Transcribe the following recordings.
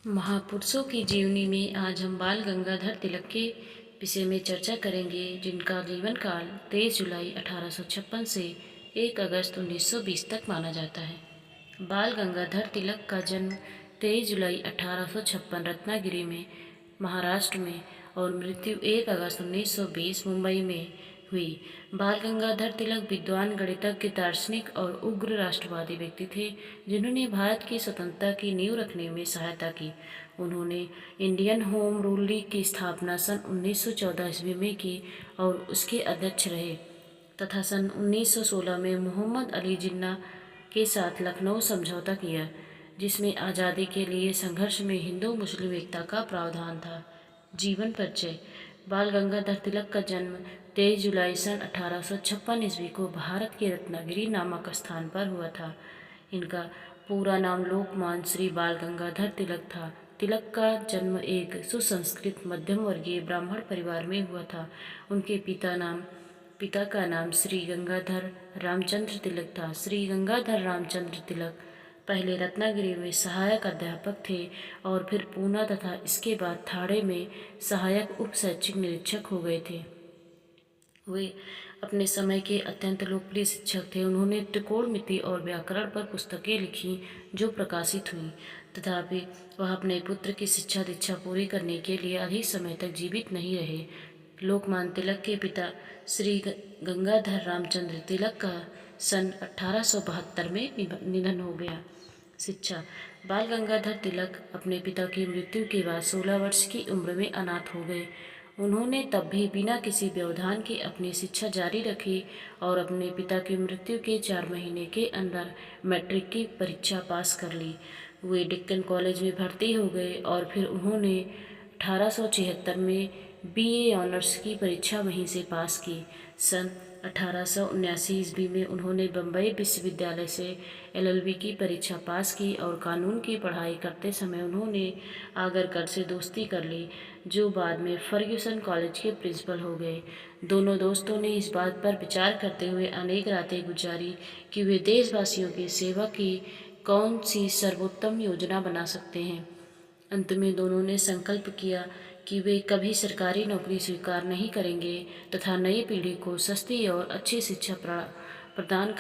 महापुरुषों की जीवनी में आज हम बाल गंगाधर तिलक के विषय में चर्चा करेंगे, जिनका जीवन काल 23 जुलाई 1856 से 1 अगस्त 1920 तक माना जाता है। बाल गंगाधर तिलक का जन्म 23 जुलाई 1856 रत्नागिरी में महाराष्ट्र में और मृत्यु 1 अगस्त 1920 मुंबई में हुई। बाल गंगाधर तिलक विद्वान, गणितज्ञ, दार्शनिक और उग्र राष्ट्रवादी व्यक्ति थे, जिन्होंने भारत की स्वतंत्रता की नींव रखने में सहायता की। उन्होंने इंडियन होम रूल लीग की स्थापना सन 1914 ईस्वी में की और उसके अध्यक्ष रहे तथा सन 1916 में मोहम्मद अली जिन्ना के साथ लखनऊ समझौता किया, जिसमें आज़ादी के लिए संघर्ष में हिंदू मुस्लिम एकता का प्रावधान था। जीवन परिचय। बाल गंगाधर तिलक का जन्म 23 जुलाई सन 1856 ईस्वी को भारत के रत्नागिरी नामक स्थान पर हुआ था। इनका पूरा नाम लोकमान्य श्री बाल गंगाधर तिलक था। तिलक का जन्म एक सुसंस्कृत मध्यम वर्गीय ब्राह्मण परिवार में हुआ था। उनके पिता का नाम श्री गंगाधर रामचंद्र तिलक था। श्री गंगाधर रामचंद्र तिलक पहले रत्नागिरी में सहायक अध्यापक थे और फिर पूना तथा इसके बाद थाड़े में सहायक उप शैक्षिक निरीक्षक हो गए थे। वे अपने समय के अत्यंत लोकप्रिय शिक्षक थे। उन्होंने त्रिकोणमिति और व्याकरण पर पुस्तकें लिखीं जो प्रकाशित हुईं, तथापि वह अपने पुत्र की शिक्षा दीक्षा पूरी करने के लिए अधिक समय तक जीवित नहीं रहे। लोकमान्य तिलक के पिता श्री गंगाधर रामचंद्र तिलक का सन 1872 में निधन हो गया। शिक्षा। बाल गंगाधर तिलक अपने पिता की मृत्यु के बाद 16 वर्ष की उम्र में अनाथ हो गए। उन्होंने तब भी बिना किसी व्यवधान के अपनी शिक्षा जारी रखी और अपने पिता की मृत्यु के 4 महीने के अंदर मैट्रिक की परीक्षा पास कर ली। वे डेक्कन कॉलेज में भर्ती हो गए और फिर उन्होंने 1876 में बीए ऑनर्स की परीक्षा वहीं से पास की। सन 1879 ईस्वी में उन्होंने बम्बई विश्वविद्यालय से एलएलबी की परीक्षा पास की और कानून की पढ़ाई करते समय उन्होंने आगरकर से दोस्ती कर ली, जो बाद में फर्ग्यूसन कॉलेज के प्रिंसिपल हो गए। दोनों दोस्तों ने इस बात पर विचार करते हुए अनेक रातें गुजारी कि वे देशवासियों की सेवा की कौन सी सर्वोत्तम योजना बना सकते हैं। अंत में दोनों ने संकल्प किया कि वे कभी सरकारी नौकरी स्वीकार नहीं करेंगे तथा नई पीढ़ी को सस्ती और अच्छी शिक्षा प्रदान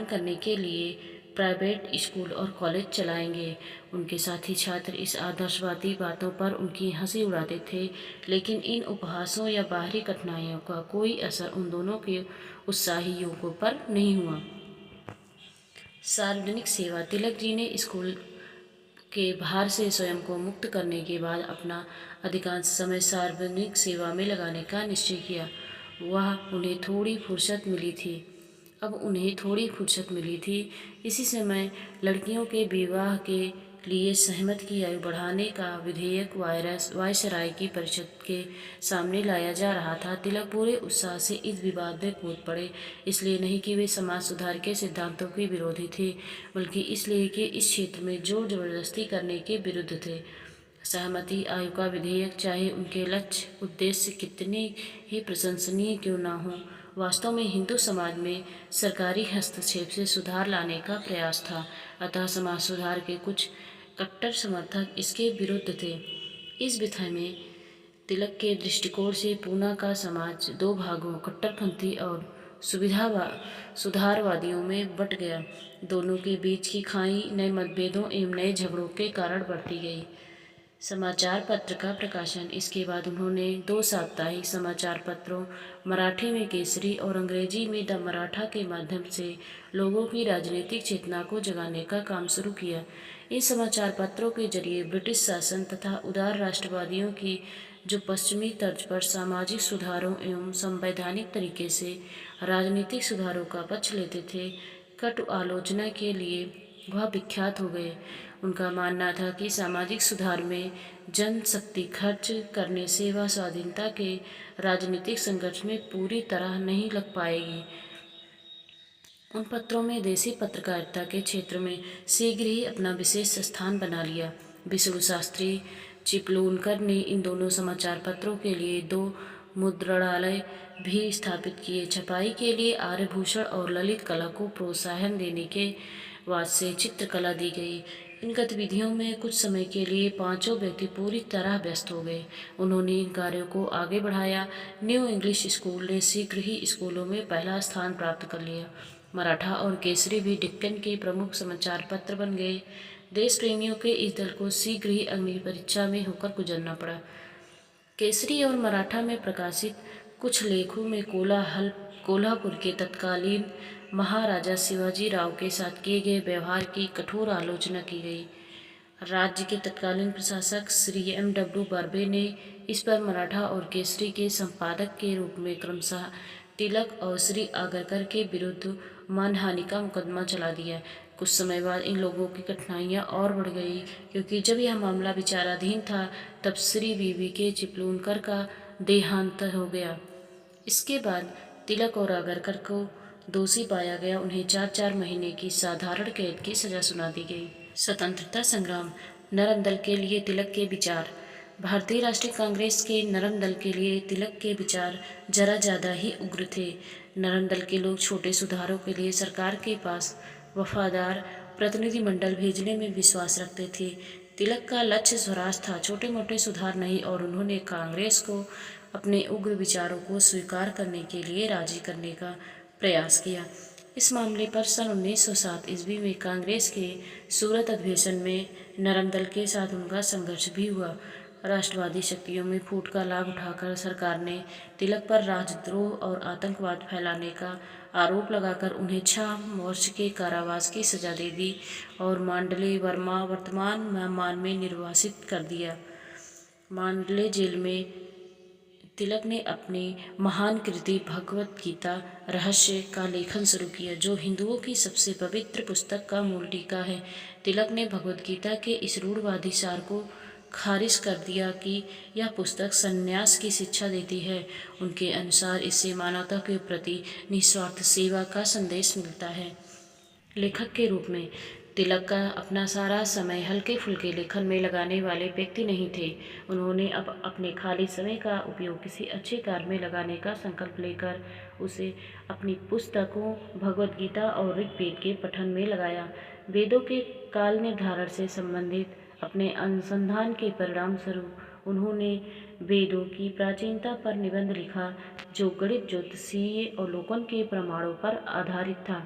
करने के लिए प्राइवेट स्कूल और कॉलेज चलाएंगे। उनके साथी छात्र इस आदर्शवादी बातों पर उनकी हंसी उड़ाते थे, लेकिन इन उपहासों या बाहरी कठिनाइयों का कोई असर उन दोनों के उत्साही युवकों पर नहीं हुआ। सार्वजनिक सेवा। तिलक जी ने स्कूल के भार से स्वयं को मुक्त करने के बाद अपना अधिकांश समय सार्वजनिक सेवा में लगाने का निश्चय किया। अब उन्हें थोड़ी फुर्सत मिली थी। इसी समय लड़कियों के विवाह के लिए सहमत की आयु बढ़ाने का विधेयक वायसराय की परिषद के सामने लाया जा रहा था। तिलक पूरे उत्साह से इस विवाद में कूद पड़े, इसलिए नहीं कि वे समाज सुधार के सिद्धांतों के विरोधी थे, बल्कि इसलिए कि इस क्षेत्र में जोर जबरदस्ती करने के विरुद्ध थे। सहमति आयु का विधेयक, चाहे उनके लक्ष्य उद्देश्य कितने ही प्रशंसनीय क्यों न हो, वास्तव में हिंदू समाज में सरकारी हस्तक्षेप से सुधार लाने का प्रयास था। अतः समाज सुधार के कुछ कट्टर समर्थक इसके विरुद्ध थे। इस विषय में तिलक के दृष्टिकोण से पूना का समाज दो भागों, कट्टरपंथी और सुधारवादियों में बंट गया। दोनों के बीच की खाई नए मतभेदों एवं नए झगड़ों के कारण बढ़ती गई। समाचार पत्र का प्रकाशन। इसके बाद उन्होंने 2 साप्ताहिक समाचार पत्रों, मराठी में केसरी और अंग्रेजी में द मराठा के माध्यम से लोगों की राजनीतिक चेतना को जगाने का काम शुरू किया। इन समाचार पत्रों के जरिए ब्रिटिश शासन तथा उदार राष्ट्रवादियों की, जो पश्चिमी तर्ज पर सामाजिक सुधारों एवं संवैधानिक तरीके से राजनीतिक सुधारों का पक्ष लेते थे, कटु आलोचना के लिए वह विख्यात हो गए। उनका मानना था कि सामाजिक सुधार में जनशक्ति खर्च करने से वह स्वाधीनता के राजनीतिक संघर्ष में पूरी तरह नहीं लग पाएगी। उन पत्रों में देसी पत्रकारिता के क्षेत्र में शीघ्र ही अपना विशेष स्थान बना लिया। विष्णु शास्त्री चिपलूनकर ने इन दोनों समाचार पत्रों के लिए 2 मुद्रणालय भी स्थापित किए। छपाई के लिए आर्यभूषण और ललित कला को प्रोत्साहन देने के बाद से चित्रकला दी गई। इन गतिविधियों में कुछ समय के लिए पांचों व्यक्ति पूरी तरह व्यस्त हो गए। उन्होंने इन कार्यों को आगे बढ़ाया। न्यू इंग्लिश स्कूल ने शीघ्र ही स्कूलों में पहला स्थान प्राप्त कर लिया। मराठा और केसरी भी डेक्कन के प्रमुख समाचार पत्र बन गए। देश प्रेमियों के इस दल को शीघ्र ही अग्नि परीक्षा में होकर गुजरना पड़ा। केसरी और मराठा में प्रकाशित कुछ लेखों में कोल्हापुर के तत्कालीन महाराजा शिवाजी राव के साथ किए गए व्यवहार की कठोर आलोचना की गई। राज्य के तत्कालीन प्रशासक श्री M.W. बर्वे ने इस पर मराठा और केसरी के संपादक के रूप में क्रमशः तिलक और श्री आगरकर के विरुद्ध मानहानि का मुकदमा चला दिया। कुछ समय बाद इन लोगों की कठिनाइयां और बढ़ गई, क्योंकि जब यह मामला विचाराधीन था तब श्री बीवी के चिपलूनकर का देहांत हो गया। इसके बाद तिलक और आगरकर को दोषी पाया गया। उन्हें 4-4 महीने की साधारण कैद की सजा सुना दी गई। स्वतंत्रता संग्राम। नरम दल के लिए तिलक के विचार। भारतीय राष्ट्रीय कांग्रेस के नरम दल के लिए तिलक के विचार जरा ज़्यादा ही उग्र थे। नरम दल के लोग छोटे सुधारों के लिए सरकार के पास वफादार प्रतिनिधिमंडल भेजने में विश्वास रखते थे। तिलक का लक्ष्य स्वराज था, छोटे मोटे सुधार नहीं, और उन्होंने कांग्रेस को अपने उग्र विचारों को स्वीकार करने के लिए राजी करने का प्रयास किया। इस मामले पर सन 1907 ईस्वी में कांग्रेस के सूरत अधिवेशन में नरम दल के साथ उनका संघर्ष भी हुआ। राष्ट्रवादी शक्तियों में फूट का लाभ उठाकर सरकार ने तिलक पर राजद्रोह और आतंकवाद फैलाने का आरोप लगाकर उन्हें 6 वर्ष के कारावास की सजा दे दी और मांडले वर्मा वर्तमान म्यांमार में निर्वासित कर दिया। मांडले जेल में तिलक ने अपनी महान कृति भगवत गीता रहस्य का लेखन शुरू किया, जो हिंदुओं की सबसे पवित्र पुस्तक का मूल टीका है। तिलक ने भगवत गीता के इस रूढ़वादी सार को खारिज कर दिया कि यह पुस्तक संन्यास की शिक्षा देती है। उनके अनुसार इससे मानवता के प्रति निस्वार्थ सेवा का संदेश मिलता है। लेखक के रूप में तिलक का अपना सारा समय हल्के फुल्के लेखन में लगाने वाले व्यक्ति नहीं थे। उन्होंने अब अपने खाली समय का उपयोग किसी अच्छे कार्य में लगाने का संकल्प लेकर उसे अपनी पुस्तकों भगवत गीता और ऋग्वेद के पठन में लगाया। वेदों के काल निर्धारण से संबंधित अपने अनुसंधान के परिणाम स्वरूप उन्होंने वेदों की प्राचीनता पर निबंध लिखा, जो गणित ज्योतिषीय अवलोकन के प्रमाणों पर आधारित था।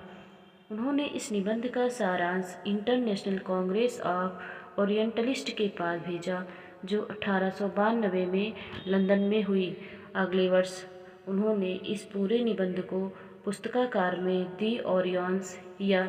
उन्होंने इस निबंध का सारांश इंटरनेशनल कांग्रेस ऑफ ओरिएंटलिस्ट के पास भेजा, जो 1892 में लंदन में हुई। अगले वर्ष उन्होंने इस पूरे निबंध को पुस्तकाकार में दी ओरियंस या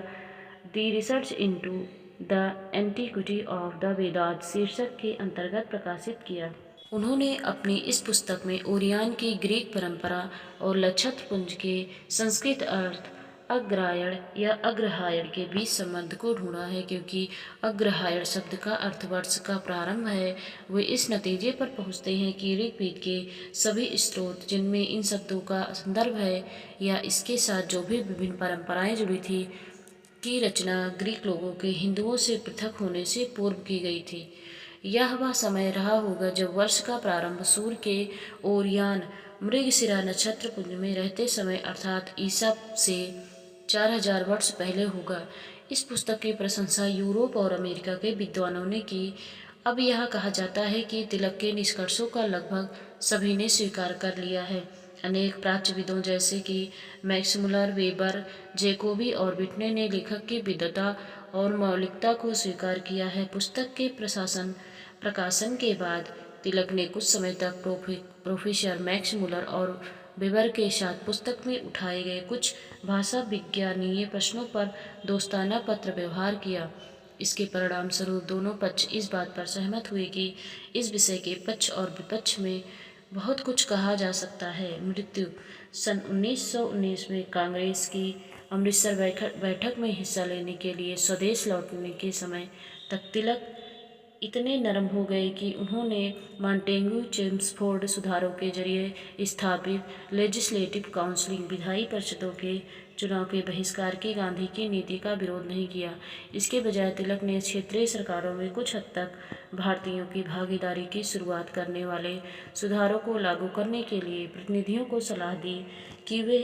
the research into the antiquity of the Vedas शीर्षक के अंतर्गत प्रकाशित किया। उन्होंने अपनी इस पुस्तक में ओरियन की ग्रीक परंपरा और नक्षत्रपुंज के संस्कृत अर्थ अग्रहायण या अग्रहायण के बीच संबंध को ढूंढा है। क्योंकि अग्रहायण शब्द का अर्थ वर्ष का प्रारंभ है, वे इस नतीजे पर पहुंचते हैं कि ऋग्वेद के सभी स्रोत जिनमें इन शब्दों का संदर्भ है या इसके साथ जो भी विभिन्न परंपराएं जुड़ी थी, की रचना ग्रीक लोगों के हिंदुओं से पृथक होने से पूर्व की गई थी। यह वह समय रहा होगा जब वर्ष का प्रारंभ सूर्य के ओरियन मृगशिरा नक्षत्रपुंज में रहते समय अर्थात ईसा से 4000 वर्ष पहले होगा। इस पुस्तक की प्रशंसा यूरोप और अमेरिका के विद्वानों ने की। अब यह कहा जाता है कि तिलक के निष्कर्षों का लगभग सभी ने स्वीकार कर लिया है। अनेक प्राच्यविदों जैसे कि मैक्स मुलर, वेबर, जेकोबी और विटने ने लेखक की विद्वता और मौलिकता को स्वीकार किया है। पुस्तक के प्रकाशन के बाद तिलक ने कुछ समय तक प्रोफेसर मैक्स मुलर और वेबर के साथ पुस्तक में उठाए गए कुछ भाषा विज्ञानीय प्रश्नों पर दोस्ताना पत्र व्यवहार किया। इसके परिणाम स्वरूप दोनों पक्ष इस बात पर सहमत हुए कि इस विषय के पक्ष और विपक्ष में बहुत कुछ कहा जा सकता है। मृत्यु। सन 1919 में कांग्रेस की अमृतसर बैठक में हिस्सा लेने के लिए स्वदेश लौटने के समय तक तिलक इतने नरम हो गए कि उन्होंने मॉन्टेग्यू चेम्सफोर्ड सुधारों के जरिए स्थापित लेजिस्लेटिव काउंसिल विधायी परिषदों के चुनाव के बहिष्कार की गांधी की नीति का विरोध नहीं किया। इसके बजाय तिलक ने क्षेत्रीय सरकारों में कुछ हद तक भारतीयों की भागीदारी की शुरुआत करने वाले सुधारों को लागू करने के लिए प्रतिनिधियों को सलाह दी कि वे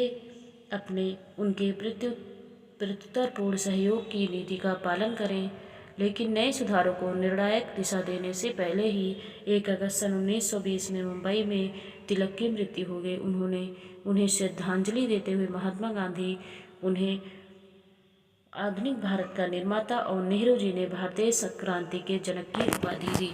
उनके प्रत्युत्तरपूर्ण सहयोग की नीति का पालन करें। लेकिन नए सुधारों को निर्णायक दिशा देने से पहले ही 1 अगस्त सन 1920 में मुंबई में तिलक की मृत्यु हो गई। उन्हें श्रद्धांजलि देते हुए महात्मा गांधी उन्हें आधुनिक भारत का निर्माता और नेहरू जी ने भारतीय क्रांति के जनक की उपाधि दी।